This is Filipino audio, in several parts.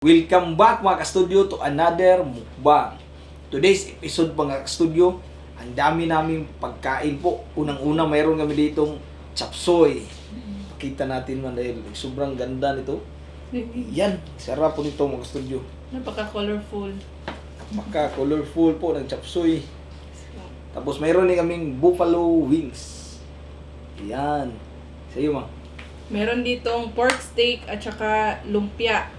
Welcome back mga ka-studio to another mukbang. Today's episode mga ka-studio, ang dami naming pagkain po. Unang-una mayroon kami ditong chapsoy. Pakita natin man dahil sobrang ganda nito. Yan, sarap po nito mga ka-studio. Napaka-colorful. Maka-colorful po ng chapsoy. Tapos mayroon din kaming buffalo wings. Yan. Sa iyo ma. Meron ditong pork steak at saka lumpia.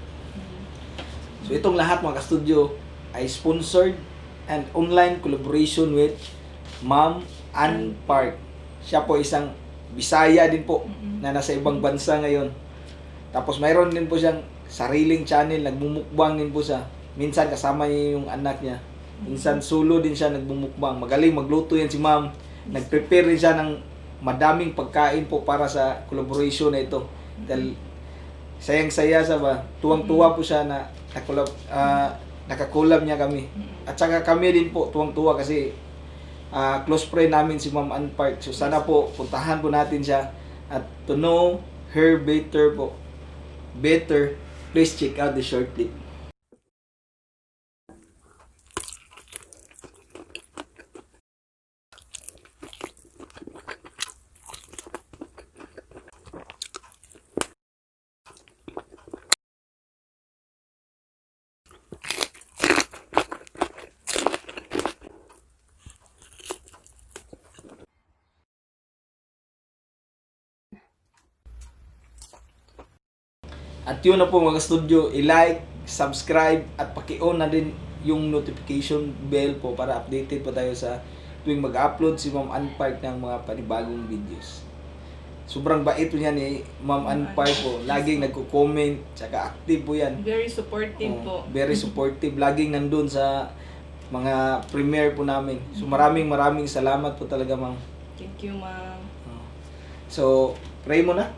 So itong lahat mga ka-studio ay sponsored and online collaboration with Ma'am Ann Park. Siya po isang Bisaya din po na nasa ibang bansa ngayon. Tapos mayroon din po siyang sariling channel, nagmumukbang din po siya. Minsan kasama niya yung anak niya. Minsan solo din siya nagmumukbang. Magaling magluto yan si Ma'am. Nag-prepare din siya ng madaming pagkain po para sa collaboration na ito. Dahil sayang-saya sa ba, tuwang-tuwa po siya na nakakulab niya kami. At saka kami din po tuwang-tuwa kasi close friend namin si Ma'am Ann Park. So sana po puntahan po natin siya at to know her better po. Better, please check out the short clip. At yun na po mga studio, i-like, subscribe at paki-on na din yung notification bell po para updated po tayo sa tuwing mag-upload si Ma'am Ann Park ng mga panibagong videos. Sobrang bait po niya ni Ma'am Ann Park po. Laging nagko-comment, tsaka active po yan. Very supportive po. Very supportive. Laging nandun sa mga premiere po namin. So maraming salamat po talaga ma'am. Thank you, ma'am. So, pray mo na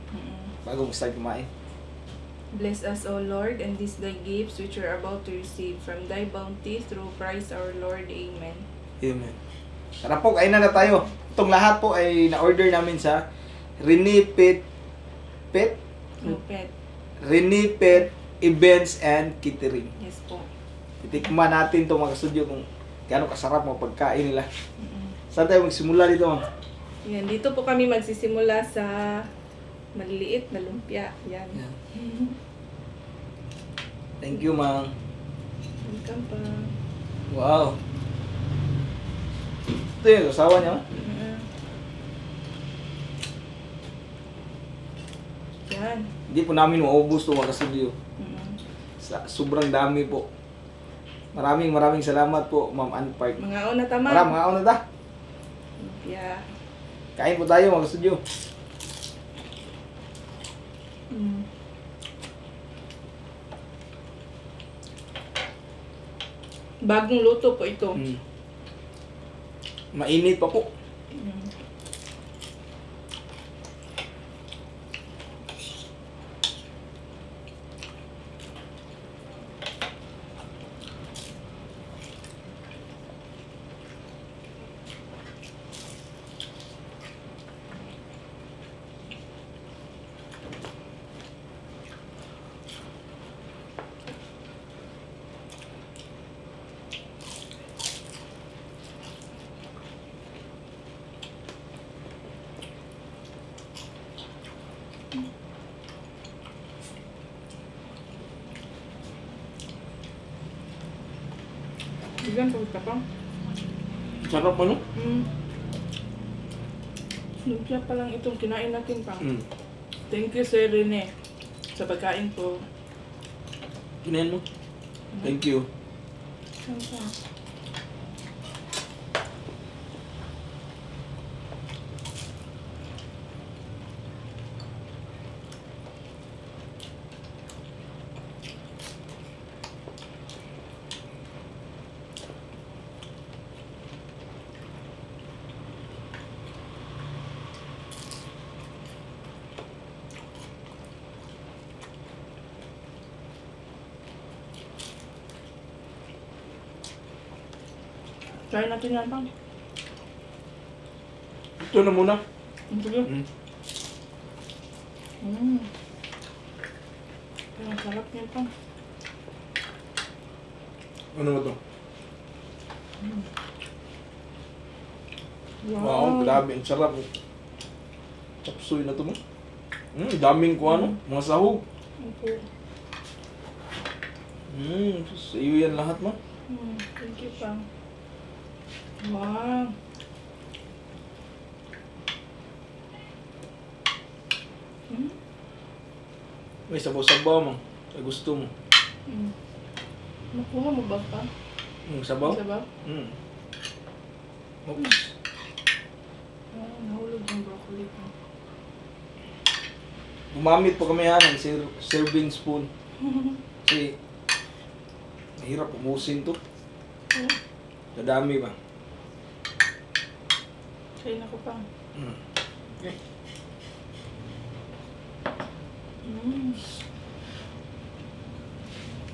bago mag-start kumain. Bless us, O Lord, and these thy gifts which we are about to receive from thy bounty through Christ our Lord. Amen. Amen. Tara po, kain na tayo. Itong lahat po ay na-order namin sa Renipet Lupet. Renipet Events and Catering. Yes po. Titikman natin itong mga studio kung gaano kasarap mga pagkain nila. Saan tayo magsimula dito, ma'am? Yan, dito po kami magsisimula sa maliliit na lumpia. Yan. Yan. Thank you, ma'am. Welcome pa. Wow. Ito yung asawa niya, ma'am? Yan. Hindi po namin maubos ito mga studio. Sobrang dami po. Maraming salamat po, Ma'am Ann Park. Mga una tama. Mga una ta. Lumpia. Kain po tayo mga studio. Bagong luto po ito. Mainit pa po. Bigyan po ka pa. Sarap ano? Lumpia pa lang itong kinain natin pa. Thank you, Sir Rene, sa pagkain po. Kinain mo? Thank you. Try natin yan, Pang. Ito na muna. Sige. Ang sarap niyan, Pang. Ano ba to? Wow, grabe. Ang sarap. Chapsuy na to mo. Daming ko ano. Mga sahog. Okay. Sa iyo yan lahat mo. Thank you, Pang. Wow. May sabaw-sabaw mo. Sa gusto mo. Nakuha mo ba pa? Sabaw? Sabaw? Oops. Nahulog yung broccoli ko. Gumamit pa kami ng serving spoon. Kasi mahirap umusin to. Dadami ba? Try na ko, Pang. Okay.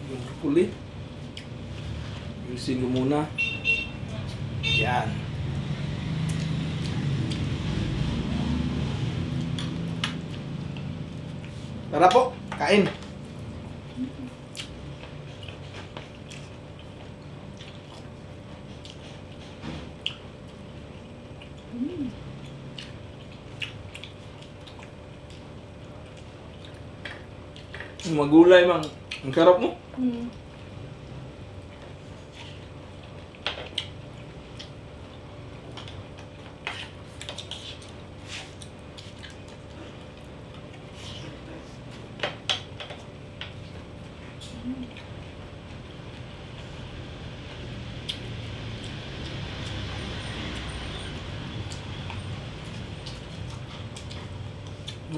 Yung broccoli. Yusin ko muna. Yan. Tara po, kain. Magulay mang. Ang sarap mo.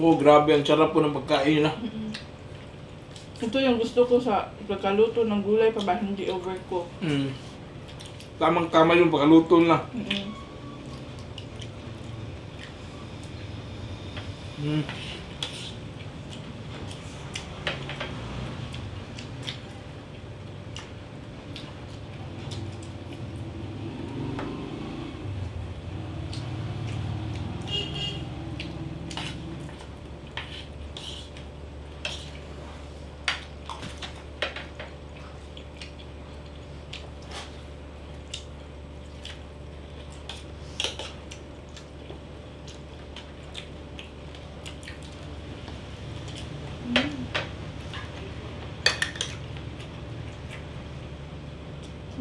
Oh, grabe. Ang sarap po ng pagkain nila. Ito yung gusto ko sa pagkaluto ng gulay pa ba, hindi overcook. Tamang-tama yung pagkaluto na.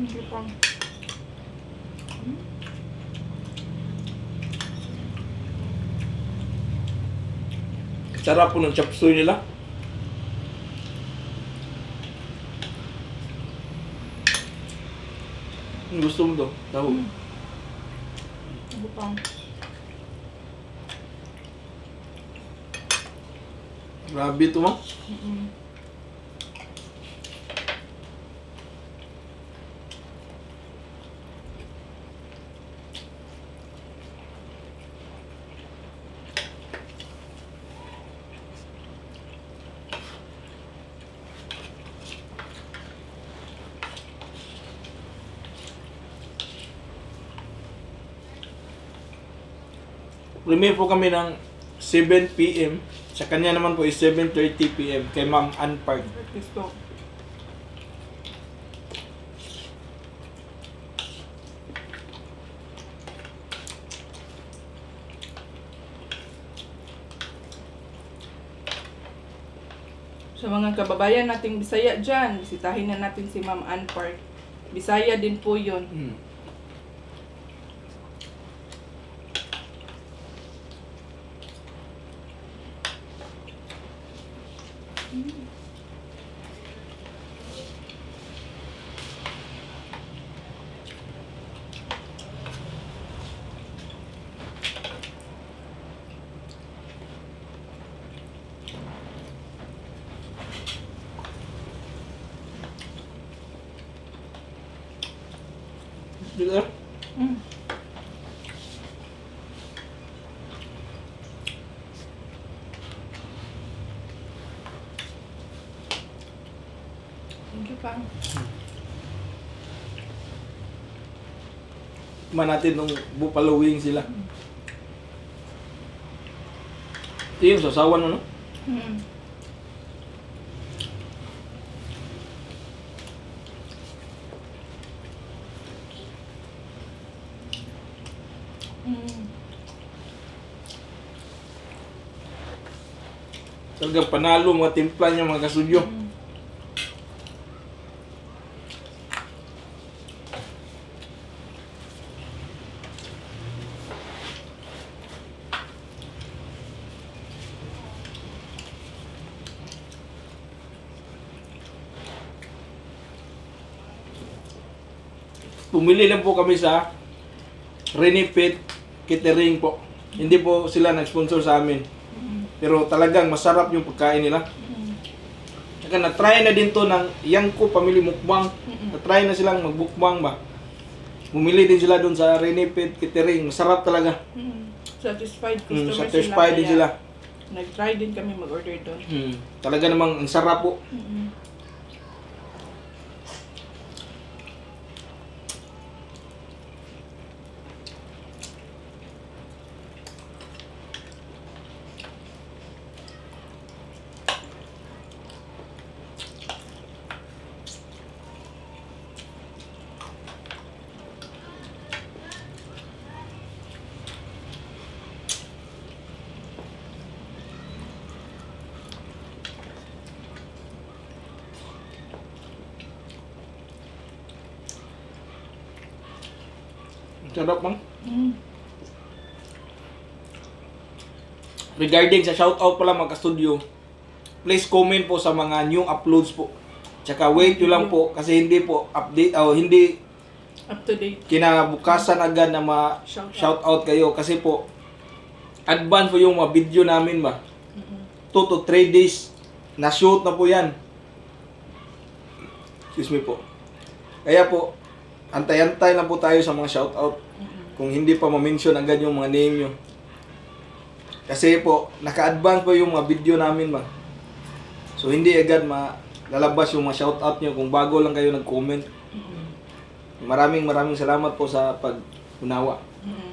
Thank you, Pang. Sarap po ng chapsuy nila. Gusto mo to? Tahu. Thank you, Pang. Grabe ito mo. Premiere po kami ng 7 p.m. Sa kanya naman po is 7:30 p.m. kay Ma'am Ann Park. Gusto. Sa mga kababayan nating Bisaya dyan, bisitahin na natin si Ma'am Ann Park. Bisaya din po yun. Diba? Thank you, Pang. Kumain natin nung buffalo wing sila. Ito yung sasawan mo, no? Mm. Talagang panalo mga timpla niya mga kasudyo. Mm. Pumili lang po kami sa Renipit Catering po. Hindi po sila nag-sponsor sa amin. Mm. Pero talagang masarap yung pagkain nila. Mm. Saka na-try na din to ng Yangko Family Mukbang. Mm. Na-try na silang mag-mukbang ba. Bumili din sila doon sa Renipit Catering. Masarap talaga. Mm. Satisfied customer Satisfied din sila. Nag-try din kami mag-order doon. Talaga namang ang sarap po. Mm. Sarap mang. Mm. Regarding sa shoutout pala mga ka-studio, please comment po sa mga new uploads po. Tsaka wait nyo lang po kasi hindi po update o hindi Up to date. kinabukasan agad na ma-shoutout kayo kasi po advance po yung mga video namin ba. Mm. 2 to 3 days na shoot na po yan. Excuse me po. Kaya po, antay-antay lang po tayo sa mga shoutout. Kung hindi pa ma-mention agad yung mga name nyo. Kasi po, naka-advance po yung mga video namin ba. So hindi agad lalabas yung mga shoutout nyo kung bago lang kayo nag-comment. Mm. Maraming salamat po sa pag-unawa. Mm.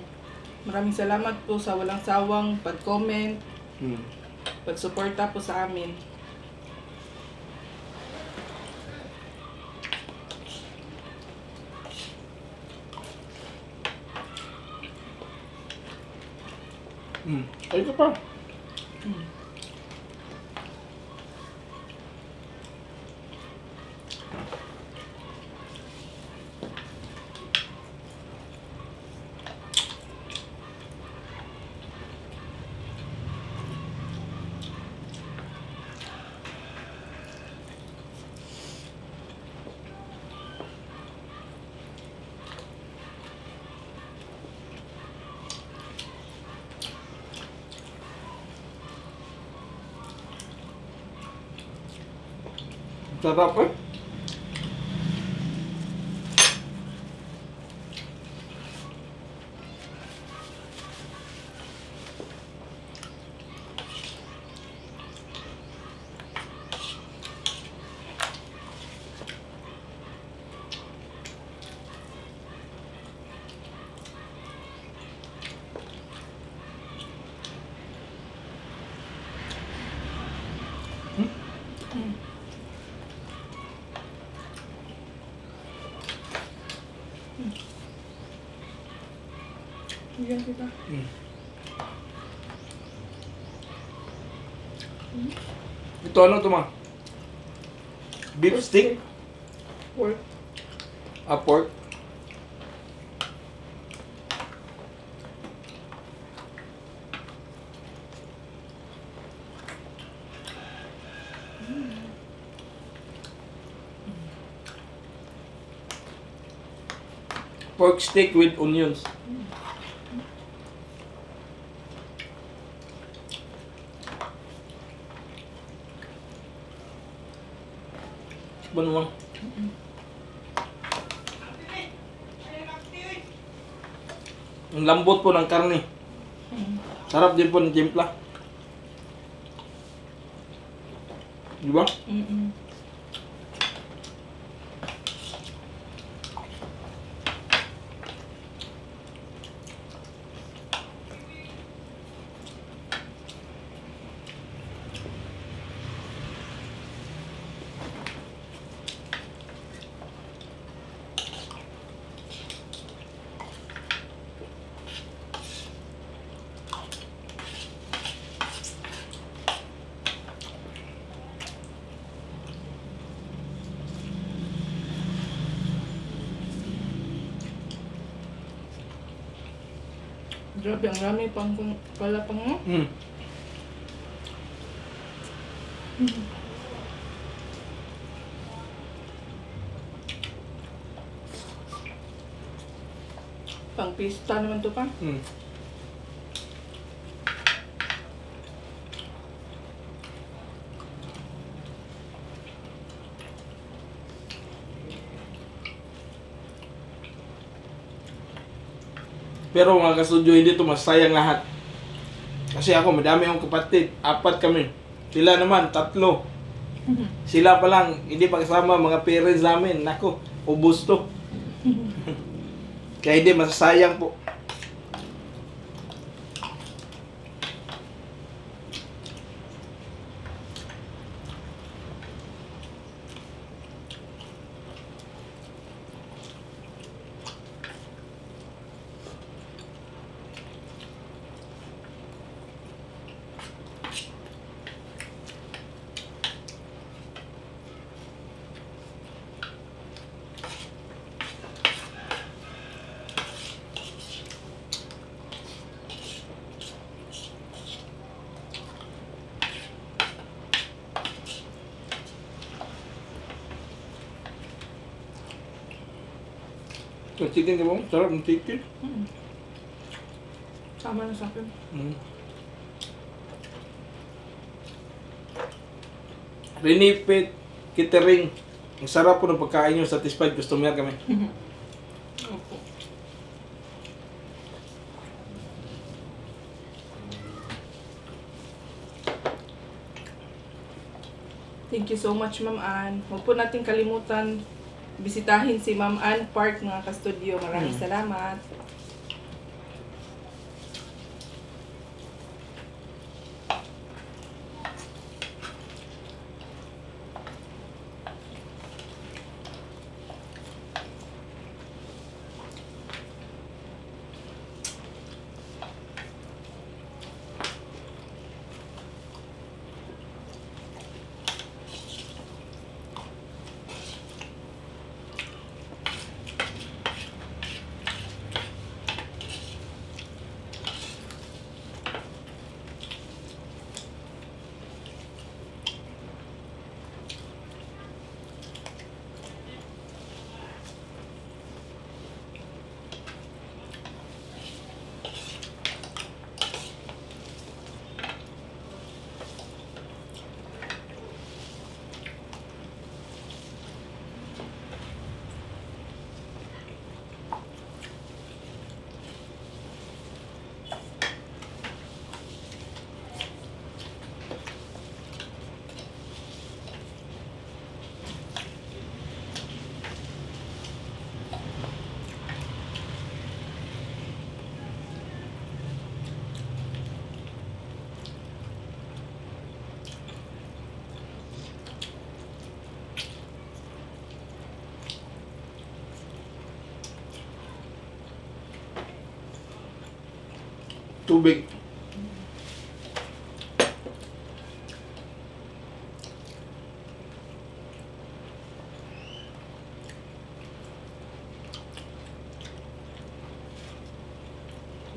Maraming salamat po sa walang sawang pag-comment, Hmm. pag-suporta po sa amin. Ay ka pa. Mm. Sarap eh. Mm. Bigyan kita. Ito ano to ma? Beef stick? Pork. Pork? Pork steak with onions. Ba naman? Ang lambot po ng karne. Mm. Sarap din po ng timpla. Di ba? Mm. Grabe, ang rami pang pala pang no? Mm. Pang pista naman to pa. Mm. Pero mga kastudyo, hindi ito masayang lahat. Kasi ako, madami akong kapatid. 4 kami. Sila naman, 3. Sila pa lang, hindi pa kasama mga parents namin. Nako, ubos to. Kaya hindi masasayang po. Yung chicken, di ba? Sarap ng chicken. Sama na sa akin. Mm. Renipit, catering. Ang sarap po ng pagkain nyo. Satisfied customer kami. Opo. Thank you so much, Ma'am Ann. Huwag po natin kalimutan bisitahin si Ma'am Ann Park, mga ka-studio. Maraming salamat. Tubig.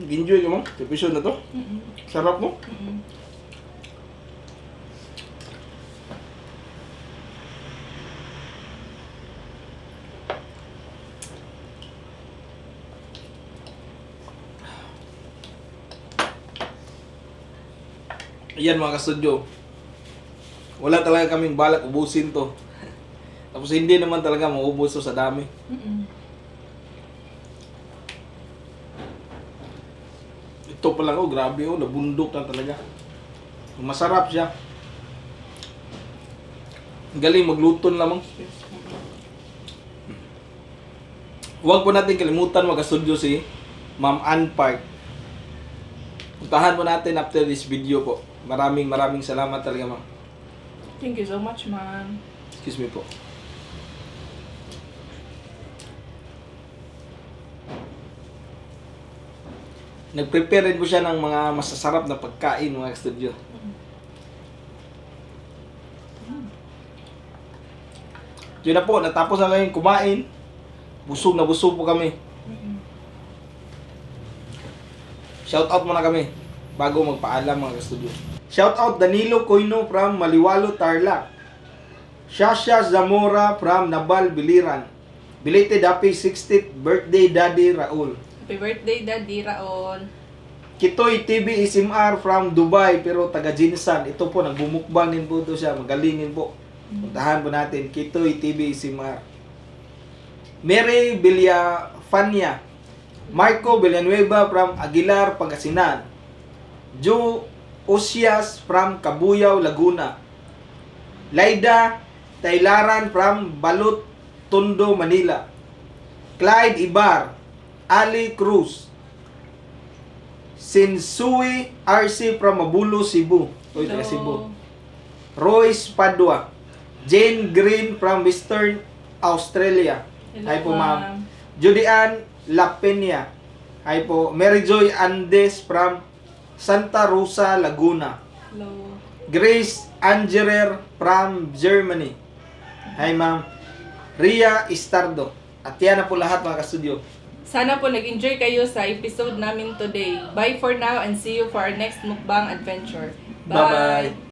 Enjoy ka mo? Sa episode na to? Sarap mo? Ayan mga kastudyo. Wala talaga kaming balak ubusin to. Tapos hindi naman talaga maubos to sa dami. Ito pa lang, oh, grabe, oh, nabundok na talaga. Masarap siya. Galing magluto lamang. Huwag po natin kalimutan mga kastudyo si Ma'am Ann Park. Puntahan po natin after this video po. Maraming salamat talaga, ma'am. Thank you so much, Ma'am. Excuse me po. Nag-prepare rin po siya ng mga masasarap na pagkain, mga studio. Yun na po, natapos na ngayon kumain. Busog na busog po kami. Shout out muna kami bago magpaalam mga ka-studio. Shout out Danilo Coino from Maliwalo, Tarlac. Shasha Zamora from Nabal, Biliran. Belated happy 60th birthday Daddy Raul. Happy birthday, Daddy Raon. Kitoy TV SMR from Dubai pero taga Jinsan. Ito po nagbumukbang din po ito siya. Magalingin po. Puntahan po natin Kitoy TV SMR. Mary Villafania. Marco Villanueva from Aguilar, Pangasinan. Joe Osias from Cabuyao, Laguna. Laida Taylaran from Balut, Tondo, Manila. Clyde Ibar. Ali Cruz. Sinsui RC from Mabulo, Cebu. Uy, taga Cebu. Royce Padua. Jane Green from Western Australia. Hello, Hi po, ma'am. Judian Lapenia. Hi po. Mary Joy Andes from Santa Rosa, Laguna. Hello. Grace Angerer from Germany. Hi, ma'am. Ria Istardo. At yan na po lahat mga ka-studio. Sana po nag-enjoy kayo sa episode namin today. Bye for now and see you for our next mukbang adventure. Bye-bye.